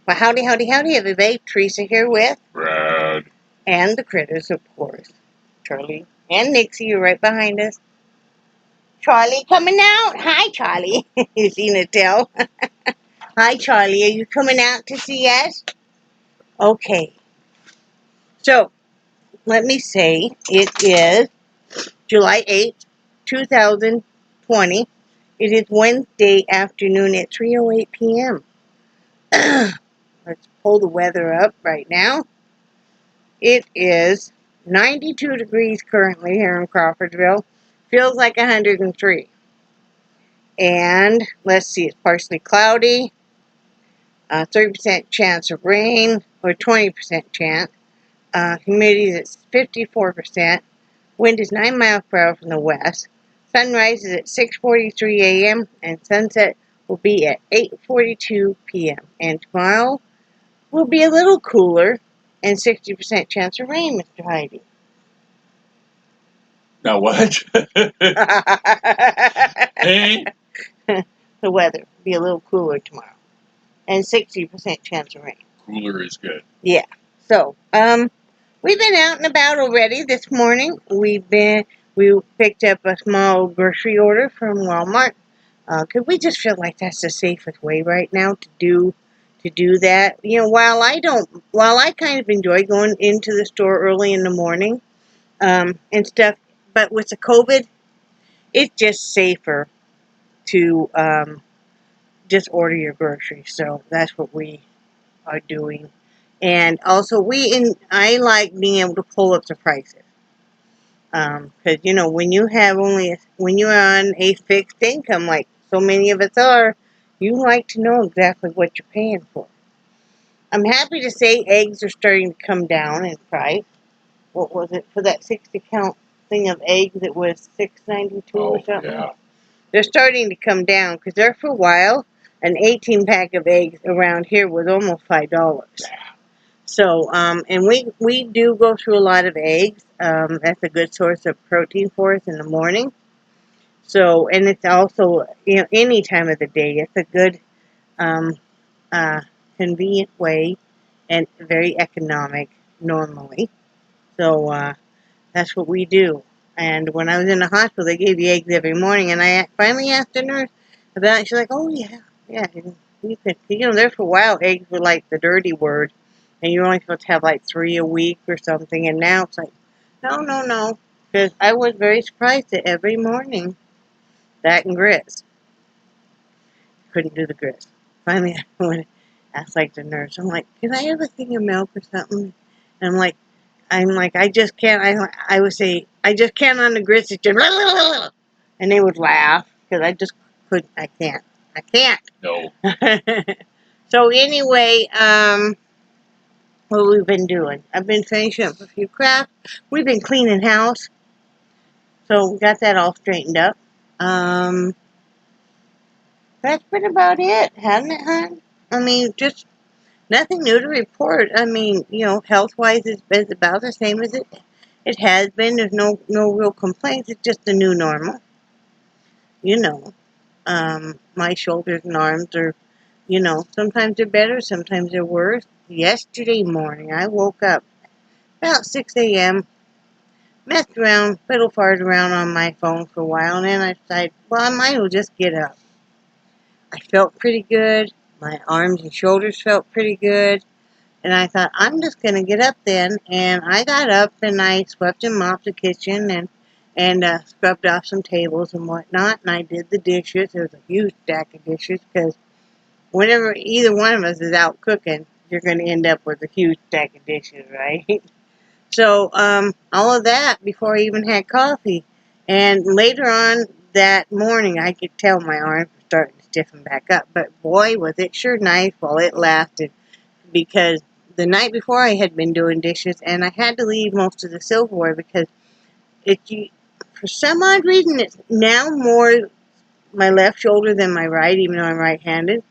Well, howdy, howdy, howdy, everybody. Theresa here with... Brad. And the critters, of course. Charlie and Nixie, you're right behind us. Charlie coming out. Hi, Charlie. You seen it, tell? Hi, Charlie. Are you coming out to see us? Okay. So, let me say, it is July 8th, 2020. It is Wednesday afternoon at 3:08 p.m. Let's pull the weather up right now. It is 92 degrees currently here in Crawfordville. Feels like 103. And let's see, it's partially cloudy. 30% chance of rain, or 20% chance. Humidity is 54%. Wind is 9 miles per hour from the west. Sunrise is at 6:43 a.m. and sunset will be at 8:42 p.m. And tomorrow will be a little cooler and 60% chance of rain, Mr. Heide. Now what? Hey? The weather will be a little cooler tomorrow. And 60% chance of rain. Cooler is good. Yeah. So, we've been out and about already this morning. We picked up a small grocery order from Walmart. Cause we just feel like that's the safest way right now to do that. You know, while I kind of enjoy going into the store early in the morning, and stuff, but with the COVID, it's just safer to just order your groceries. So that's what we are doing. And also, I like being able to pull up the prices. Because, you know, when you're on a fixed income, like so many of us are, you like to know exactly what you're paying for. I'm happy to say eggs are starting to come down in price. What was it for that 60-count thing of eggs? It was $6.92 or something. Yeah. They're starting to come down because there for a while, an 18-pack of eggs around here was almost $5. Yeah. So, and we do go through a lot of eggs. That's a good source of protein for us in the morning. So, and it's also, you know, any time of the day, it's a good, convenient way and very economic normally. So, that's what we do. And when I was in the hospital, they gave you eggs every morning, and I finally asked the nurse about it. She's like, "Oh yeah, and you could, you know, there for a while, eggs were like the dirty word, and you're only supposed to have like 3 a week or something. And now it's like, no, because I was very surprised that every morning, that and grits. Couldn't do the grits. Finally, I went and asked like the nurse. I'm like, can I have a thing of milk or something? And I'm like, I just can't. I would say, I just can't on the grits. It's just, and they would laugh because I just couldn't. I can't. No. So anyway, what we've been doing? I've been finishing up a few crafts. We've been cleaning house, so we got that all straightened up. That's been about it, hasn't it, hon? I mean, just nothing new to report. I mean, you know, health-wise, it's about the same as it has been. There's no real complaints. It's just the new normal. You know, my shoulders and arms are, you know, sometimes they're better, sometimes they're worse. Yesterday morning, I woke up about 6 a.m., messed around, fiddle-farted around on my phone for a while, and then I decided, well, I might as well just get up. I felt pretty good. My arms and shoulders felt pretty good. And I thought, I'm just going to get up then. And I got up and I swept and mopped the kitchen and scrubbed off some tables and whatnot. And I did the dishes. There was a huge stack of dishes because whenever either one of us is out cooking, you're going to end up with a huge stack of dishes, right? So, all of that before I even had coffee. And later on that morning, I could tell my arms were starting to stiffen back up. But boy, was it sure nice while it lasted. Because the night before I had been doing dishes, and I had to leave most of the silverware because for some odd reason, it's now more my left shoulder than my right, even though I'm right-handed.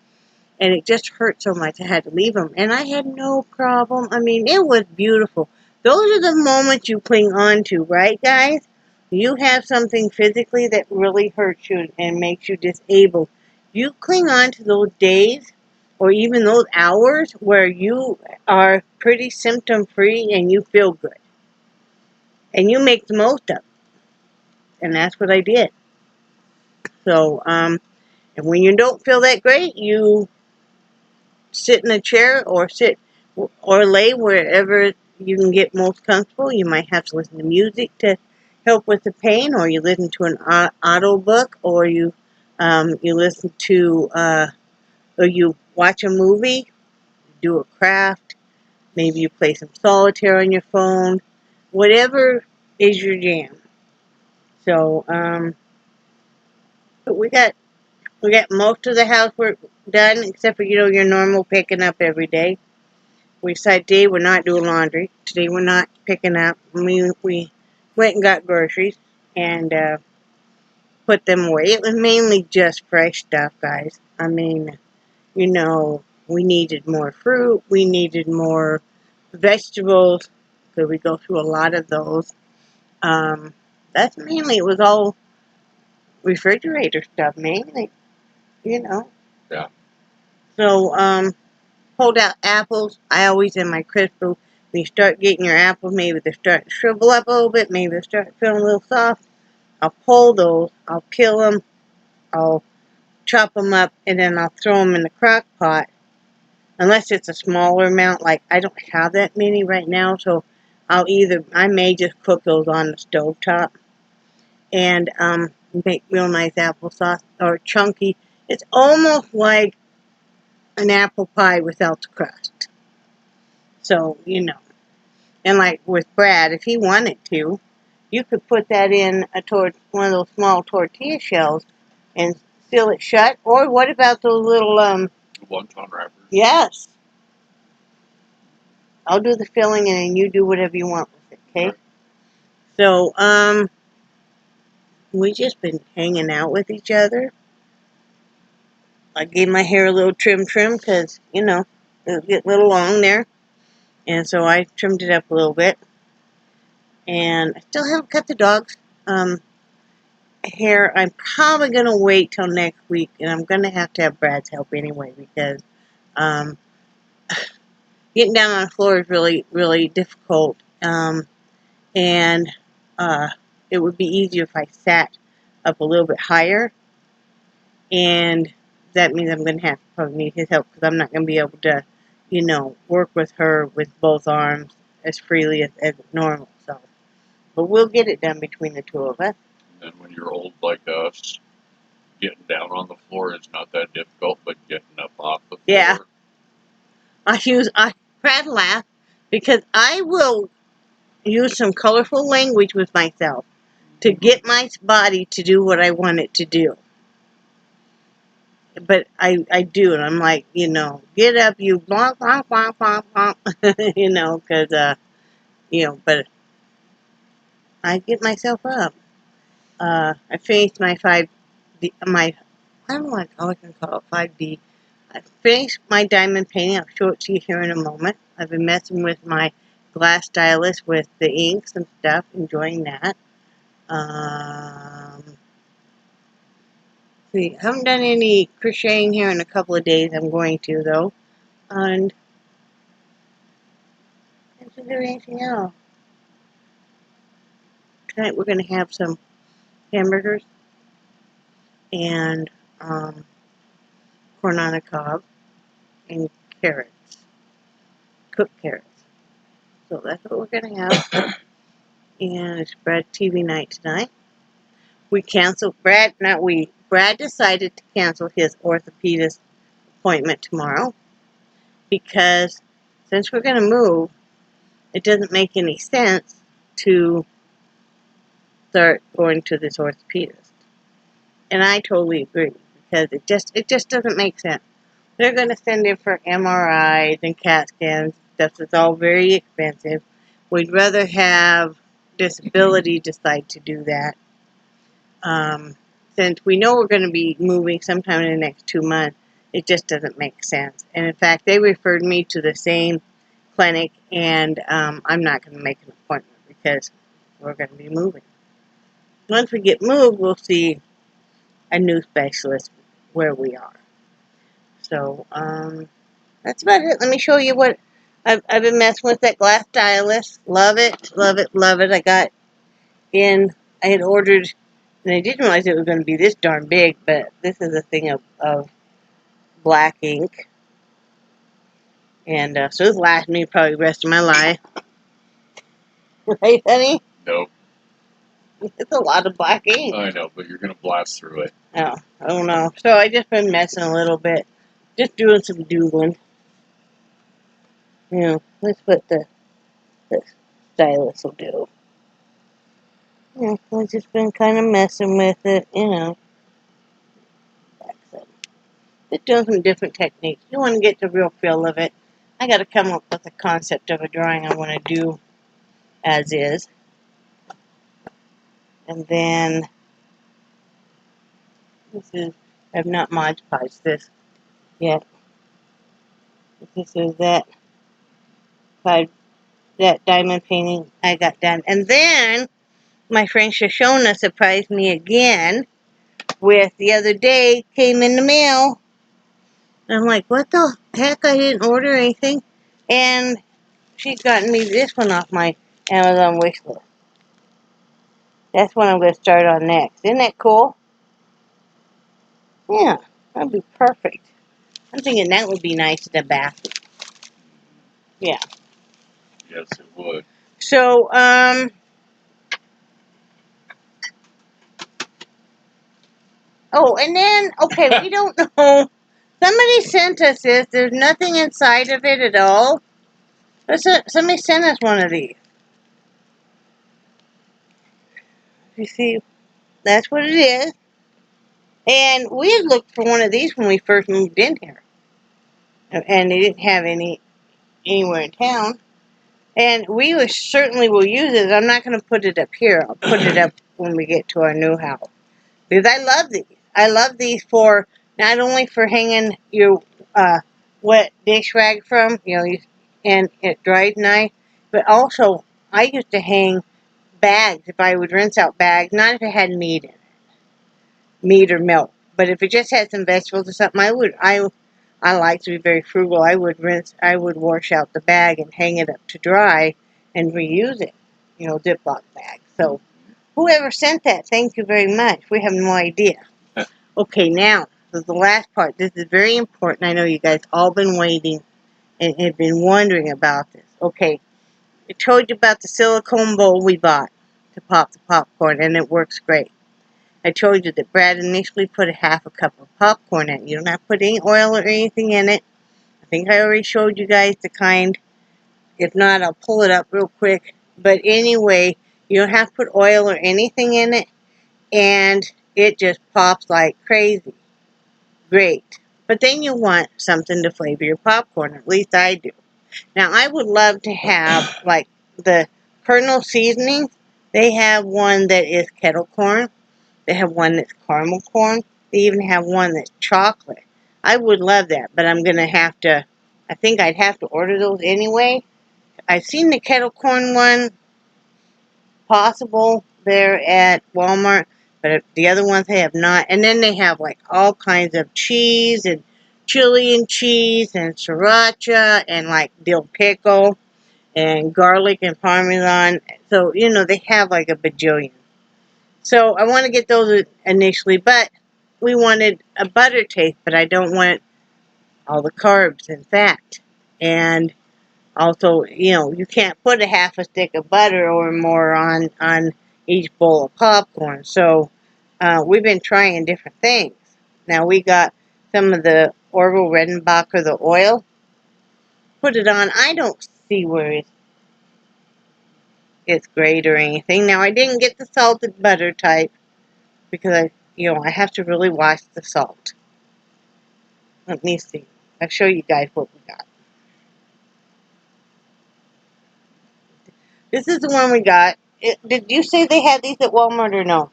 And it just hurt so much I had to leave them. And I had no problem. I mean, it was beautiful. Those are the moments you cling on to, right, guys? You have something physically that really hurts you and makes you disabled. You cling on to those days or even those hours where you are pretty symptom free and you feel good. And you make the most of it. And that's what I did. So, and when you don't feel that great, you sit in a chair or sit or lay wherever you can get most comfortable. You might have to listen to music to help with the pain, or you listen to an audio book, or you listen to or you watch a movie, do a craft, maybe you play some solitaire on your phone, whatever is your jam. So, but we got most of the housework done, except for your normal picking up every day. We decided today we're not doing laundry. Today we're not picking up. We went and got groceries and put them away. It was mainly just fresh stuff, guys. I mean, we needed more fruit. We needed more vegetables, because we go through a lot of those. That's mainly, it was all refrigerator stuff, mainly, you know. Yeah. So, pulled out apples. I always, in my crisp food, when you start getting your apples, maybe they start to shrivel up a little bit, maybe they start feeling a little soft. I'll pull those, I'll peel them, I'll chop them up, and then I'll throw them in the crock pot. Unless it's a smaller amount, like I don't have that many right now, so I may just cook those on the stove top and make real nice applesauce, or chunky. It's almost like an apple pie without the crust. So, And like with Brad, if he wanted to, you could put that in one of those small tortilla shells and seal it shut. Or what about those little Wonton wrappers. Yes. I'll do the filling and then you do whatever you want with it, okay? Right. So, we just been hanging out with each other. I gave my hair a little trim because, it was getting a little long there. And so I trimmed it up a little bit. And I still haven't cut the dog's hair. I'm probably going to wait till next week. And I'm going to have Brad's help anyway, because um, getting down on the floor is really, really difficult. And it would be easier if I sat up a little bit higher. And that means I'm going to have to probably need his help, because I'm not going to be able to, work with her with both arms as freely as normal. So, but we'll get it done between the two of us. And when you're old like us, getting down on the floor is not that difficult, but getting up off the floor. Yeah. Brad laughed, because I will use some colorful language with myself to get my body to do what I want it to do. But I do, and I'm like, get up, you blah, blah, blah, blah, blah, because, but I get myself up. I finished my I don't know what I can call it, 5D. I finished my diamond painting. I'll show it to you here in a moment. I've been messing with my glass stylus with the inks and stuff, enjoying that. See, I haven't done any crocheting here in a couple of days. I'm going to, though. And I didn't do anything else. Tonight we're going to have some hamburgers and corn on the cob and carrots, cooked carrots. So that's what we're going to have. And it's Brad TV night tonight. Brad decided to cancel his orthopedist appointment tomorrow, because since we're going to move, it doesn't make any sense to start going to this orthopedist. And I totally agree, because it just doesn't make sense. They're going to send him for MRIs and CAT scans, stuff that's all very expensive. We'd rather have disability decide to do that. Since we know we're going to be moving sometime in the next 2 months, it just doesn't make sense. And in fact, they referred me to the same clinic, and I'm not going to make an appointment, because we're going to be moving. Once we get moved, we'll see a new specialist where we are. So, That's about it. Let me show you what I've been messing with. That glass stylus. Love it, love it, love it. I had ordered, and I didn't realize it was going to be this darn big, but this is a thing of black ink. And so this lasts me probably the rest of my life. Right, honey? Nope. It's a lot of black ink. I know, but you're going to blast through it. Oh, I don't know. So I just been messing a little bit. Just doing some doodling. You know, that's what the stylus will do. Yeah, I've just been kind of messing with it, you know. Just doing some different techniques. You want to get the real feel of it. I got to come up with a concept of a drawing I want to do as is. And then, I've not Mod Podged this yet. This is that diamond painting I got done. And then, my friend Shoshona surprised me again with the other day, came in the mail. And I'm like, what the heck? I didn't order anything. And she's gotten me this one off my Amazon wish list. That's what I'm going to start on next. Isn't that cool? Yeah, that'd be perfect. I'm thinking that would be nice in the bathroom. Yeah. Yes, it would. So, oh, and then, okay, we don't know. Somebody sent us this. There's nothing inside of it at all. Somebody sent us one of these. You see, that's what it is. And we had looked for one of these when we first moved in here. And they didn't have any anywhere in town. And we certainly will use it. I'm not going to put it up here. I'll put it up when we get to our new house. Because I love these. I love these for not only for hanging your wet dish rag from, and it dries nice, but also I used to hang bags if I would rinse out bags, not if it had meat in it, meat or milk, but if it just had some vegetables or something, I like to be very frugal. I would wash out the bag and hang it up to dry and reuse it, Ziploc bag. So whoever sent that, thank you very much. We have no idea. Okay, now, this is the last part. This is very important. I know you guys all been waiting and have been wondering about this. Okay, I told you about the silicone bowl we bought to pop the popcorn, and it works great. I told you that Brad initially put a half a cup of popcorn in it. You don't have to put any oil or anything in it. I think I already showed you guys the kind. If not, I'll pull it up real quick. But anyway, you don't have to put oil or anything in it. And it just pops like crazy. Great. But then you want something to flavor your popcorn. At least I do. Now, I would love to have, like, the Colonel seasoning. They have one that is kettle corn. They have one that's caramel corn. They even have one that's chocolate. I would love that, but I think I'd have to order those anyway. I've seen the kettle corn one possible there at Walmart, but the other ones I have not. And then they have like all kinds of cheese and chili and cheese and sriracha and like dill pickle and garlic and parmesan. So, they have like a bajillion. So I want to get those initially, but we wanted a butter taste, but I don't want all the carbs and fat. And also, you can't put a half a stick of butter or more on each bowl of popcorn. So we've been trying different things. Now we got some of the Orville Redenbacher, the oil. Put it on. I don't see where it's great or anything. Now I didn't get the salted butter type, because I have to really watch the salt. Let me see. I'll show you guys what we got. This is the one we got. Did you say they had these at Walmart or no?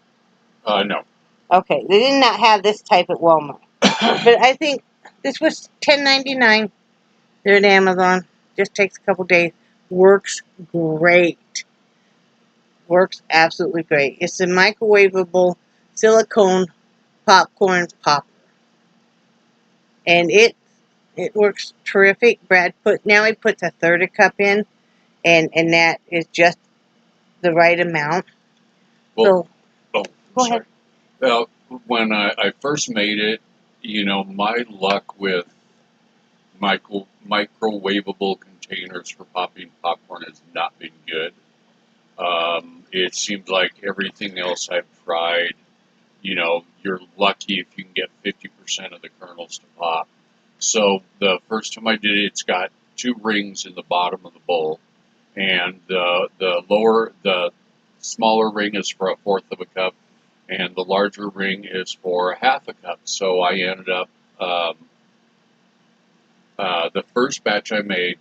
No. Okay, they did not have this type at Walmart. But I think this was $10.99. They're at Amazon. Just takes a couple days. Works great. Works absolutely great. It's a microwavable silicone popcorn popper. And it It works terrific. Now he puts a third a cup in, and that is just the right amount. Well, So oh, go ahead. sorry. Well, when I first made it, my luck with microwavable containers for popping popcorn has not been good. It seems like everything else I've tried, you're lucky if you can get 50% of the kernels to pop. So the first time I did it, it's got two rings in the bottom of the bowl, and the smaller ring is for a fourth of a cup, and the larger ring is for a half a cup. So I ended up the first batch I made,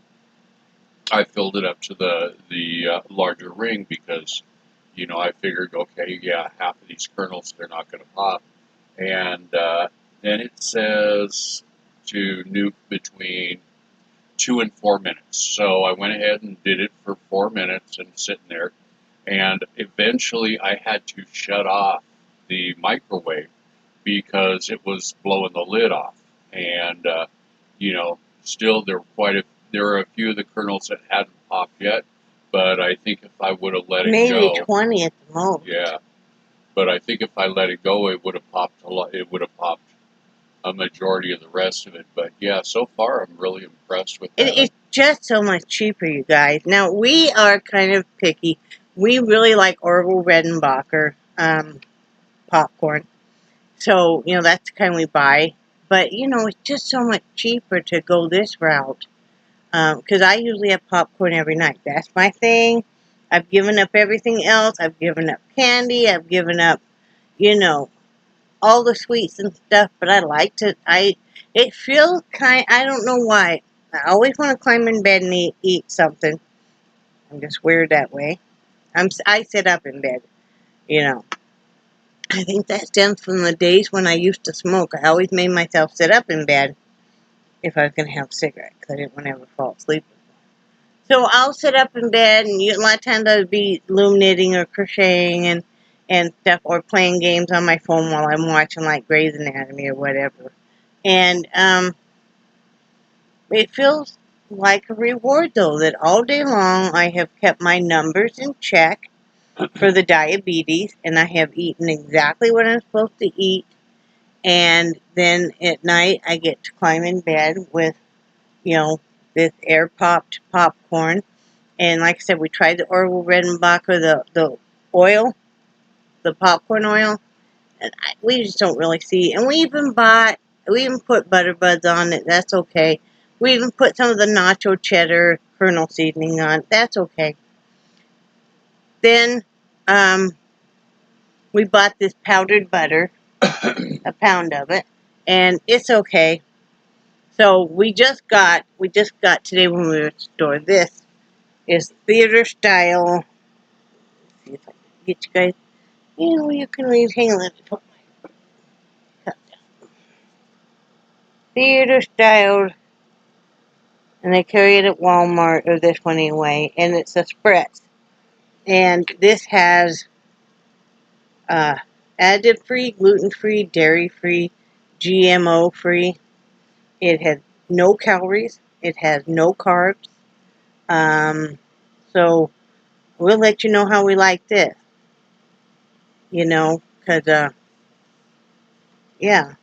I filled it up to the larger ring because I figured, okay, yeah, half of these kernels they're not going to pop, and then it says to nuke between 2 and 4 minutes. So I went ahead and did it for 4 minutes and sitting there, and eventually I had to shut off the microwave because it was blowing the lid off, and still there were a few of the kernels that hadn't popped yet, but I think if I would have let it Maybe go, 20 at the most. yeah, but I think if I let it go, it would have popped a lot. It would have popped a majority of the rest of it. But yeah, so far I'm really impressed with that. It's just so much cheaper, you guys. Now, we are kind of picky. We really like Orville Redenbacher popcorn. So, that's the kind we buy. But, it's just so much cheaper to go this route. Because I usually have popcorn every night. That's my thing. I've given up everything else. I've given up candy. I've given up, all the sweets and stuff. But I like to. It feels I don't know why. I always want to climb in bed and eat something. I'm just weird that way. I sit up in bed. You know. I think that stems from the days when I used to smoke. I always made myself sit up in bed if I was going to have a cigarette because I didn't want to ever fall asleep. So I'll sit up in bed, and a lot of times I'll be loom knitting or crocheting and stuff, or playing games on my phone while I'm watching like Grey's Anatomy or whatever. And it feels like a reward, though, that all day long I have kept my numbers in check for the diabetes, and I have eaten exactly what I'm supposed to eat. And then at night I get to climb in bed with, this air popped popcorn. And like I said, we tried the Orville Redenbacher, the oil, the popcorn oil, and we just don't really see. And we even put butter buds on it. That's okay. We even put some of the nacho cheddar kernel seasoning on. That's okay. Then we bought this powdered butter, a pound of it, and it's okay. So we just got today when we were at the store. This is theater style. Let's see if I can get you guys. You can read. Hang on, let me put my cup down. Theater style, and they carry it at Walmart, or this one anyway, and it's a spritz. And this has additive-free, gluten-free, dairy-free, GMO-free. It has no calories. It has no carbs. So we'll let you know how we like this. Because, yeah,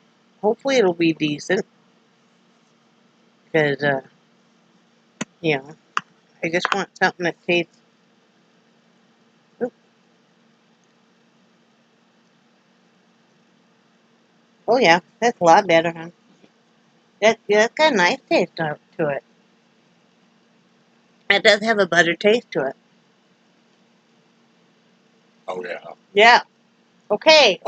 hopefully it'll be decent. Because, I just want something that tastes. Oops. Oh, yeah, that's a lot better, huh? That's got a nice taste to it. It does have a butter taste to it. Oh yeah. Yeah. Okay,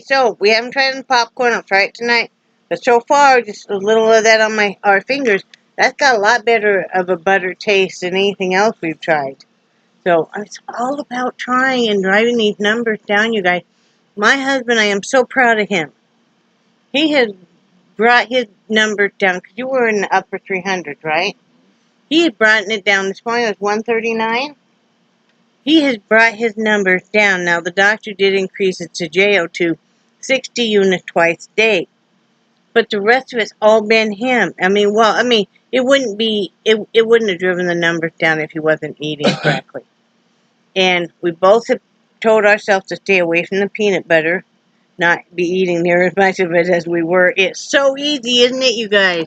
so we haven't tried the popcorn. I'll try it tonight. But so far, just a little of that on our fingers. That's got a lot better of a butter taste than anything else we've tried. So it's all about trying and driving these numbers down, you guys. My husband, I am so proud of him. He has brought his numbers down, because you were in the upper 300s, right? He had brought it down. This morning it was 139. He has brought his numbers down. Now, the doctor did increase it to JO to 60 units twice a day. but the rest of it's all been him. It wouldn't have driven the numbers down if he wasn't eating correctly. And we both have told ourselves to stay away from the peanut butter, not be eating near as much of it as we were. It's so easy, isn't it, you guys?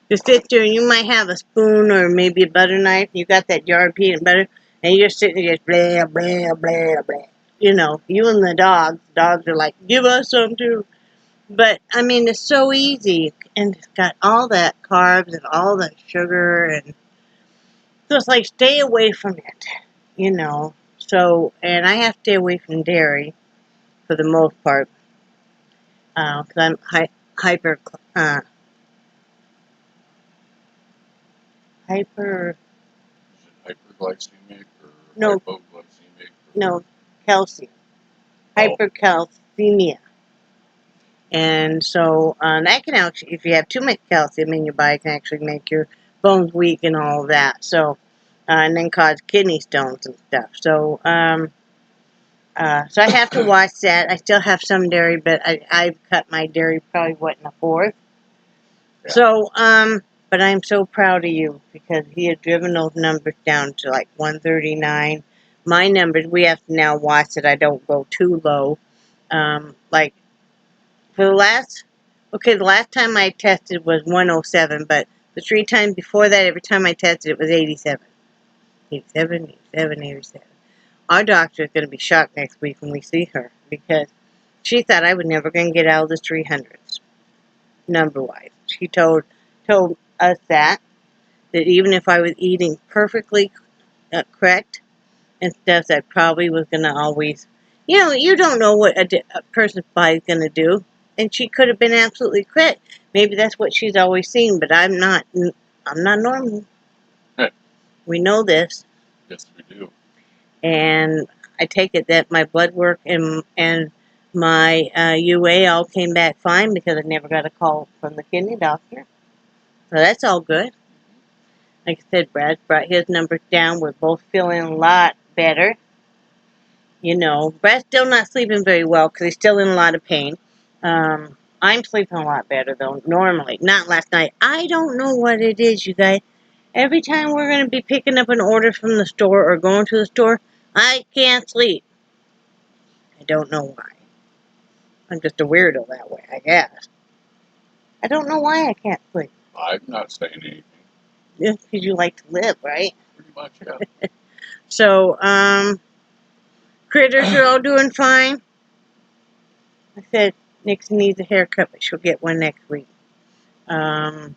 To sit there and you might have a spoon or maybe a butter knife. You got that jar of peanut butter, and you're just sitting there just blah, blah, blah, blah. You know, you and the dogs. Dogs are like, give us some too. But, I mean, it's so easy. And it's got all that carbs and all that sugar. And so it's like, stay away from it, you know. So, and I have to stay away from dairy for the most part. Because I'm hyper, hyper, Is it hyperglycemic or no, hypoglycemic? no, calcium. Oh, Hypercalcemia. And so that can actually, if you have too much calcium in your body, can actually make your bones weak and all of that. So, and then cause kidney stones and stuff. So I have to watch that. I still have some dairy, but I've cut my dairy probably, in a fourth? yeah. So, but I'm so proud of you because he had driven those numbers down to like 139. My numbers, we have to now watch that I don't go too low. Like for the last time I tested was 107, but the 3 times before that, every time I tested, it was 87. 87, 87, 87. Our doctor is going to be shocked next week when we see her because she thought I was never going to get out of the 300s, number-wise. She told us that even if I was eating perfectly correct and stuff, that probably was going to always, you don't know what a person's body's going to do. And she could have been absolutely correct. Maybe that's what she's always seen, but I'm not normal. Right. We know this. Yes, we do. And I take it that my blood work and my UA all came back fine because I never got a call from the kidney doctor. So that's all good. Like I said, Brad brought his numbers down. We're both feeling a lot better. You know, Brad's still not sleeping very well because he's still in a lot of pain. I'm sleeping a lot better, though, normally. Not last night. I don't know what it is, you guys. Every time we're going to be picking up an order from the store or going to the store, I can't sleep. I don't know why. I'm just a weirdo that way, I guess. I don't know why I can't sleep. I'm not saying anything. Just because you like to live, right? Pretty much, yeah. So, critters are all doing fine. I said Nixon needs a haircut, but she'll get one next week. My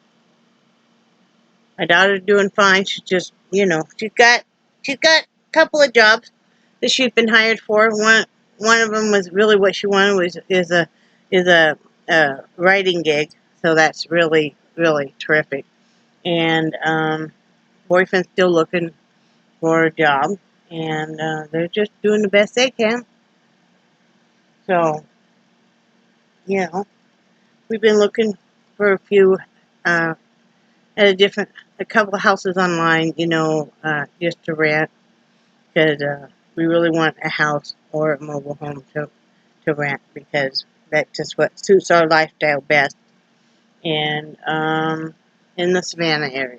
daughter's doing fine. She's just, she's got a couple of jobs that she's been hired for. One of them was really what she wanted is a writing gig. So that's really, really terrific. And boyfriend's still looking for a job, and they're just doing the best they can. So, we've been looking for a few at a couple of houses online, just to rent, because we really want a house or a mobile home to rent, because that's just what suits our lifestyle best. And in the Savannah area.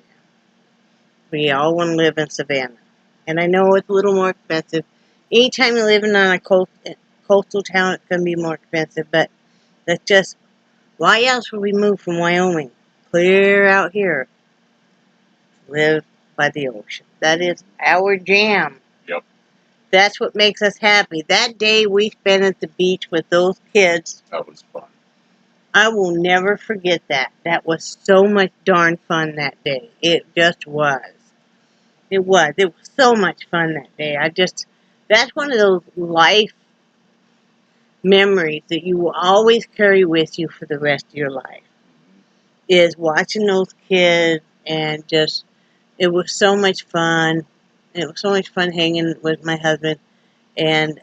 We all want to live in Savannah. And I know it's a little more expensive. Anytime you're living on a coastal town, it's going to be more expensive. But that's just, why else would we move from Wyoming? Clear out here. Live by the ocean. That is our jam. Yep. That's what makes us happy. That day we spent at the beach with those kids. That was fun. I will never forget that. That was so much darn fun that day. It just was. It was. It was so much fun that day. That's one of those life memories that you will always carry with you for the rest of your life. Is watching those kids and it was so much fun. It was so much fun hanging with my husband and,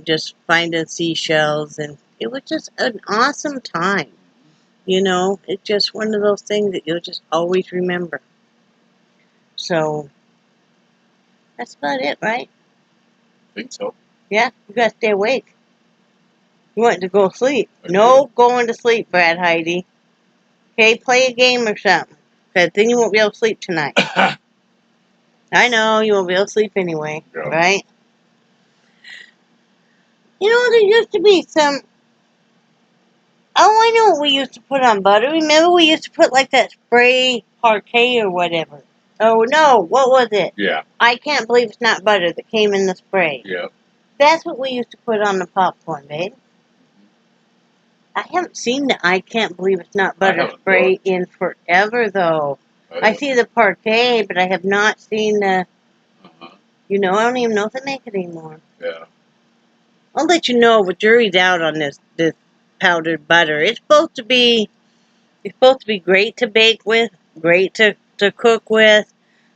just finding seashells, and it was just an awesome time. It's just one of those things that you'll just always remember. So, that's about it, right? I think so. Yeah, you gotta stay awake. You want to go to sleep. I No going to sleep, Brad Heide. Okay, play a game or something. Because then you won't be able to sleep tonight. I know, you won't be able to sleep anyway. Yeah. Right? You know, there used to be some... Oh, I know what we used to put on butter. Remember we used to put like that spray parquet or whatever. Oh, no. What was it? Yeah. I can't believe it's not butter that came in the spray. Yeah. That's what we used to put on the popcorn, babe. I haven't seen the I can't believe it's not butter spray in forever, though. I see the parquet, but I have not seen the... You know, I don't even know if they make it anymore. Yeah. I'll let you know, but jury's out on this powdered butter. It's supposed to be great to bake with, great to cook with.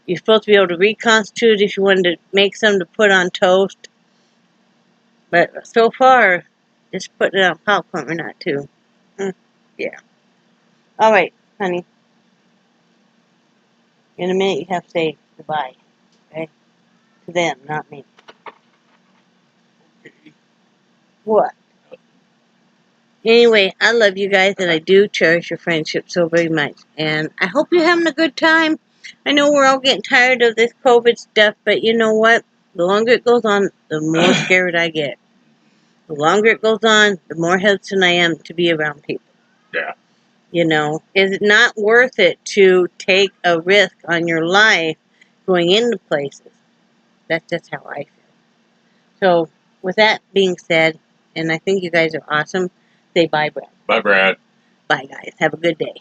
You're supposed to be able to reconstitute if you wanted to make some to put on toast. But so far, just putting it on popcorn, we're not too. Yeah. All right, honey. In a minute, you have to say goodbye. Okay? To them, not me. Okay. What? Anyway, I love you guys, and I do cherish your friendship so very much. And I hope you're having a good time. I know we're all getting tired of this COVID stuff, but you know what? The longer it goes on, the more scared I get. The longer it goes on, the more hesitant I am to be around people. Yeah. You know, is it not worth it to take a risk on your life going into places? That's just how I feel. So, with that being said, and I think you guys are awesome, say bye, Brad. Bye, Brad. Bye, guys. Have a good day.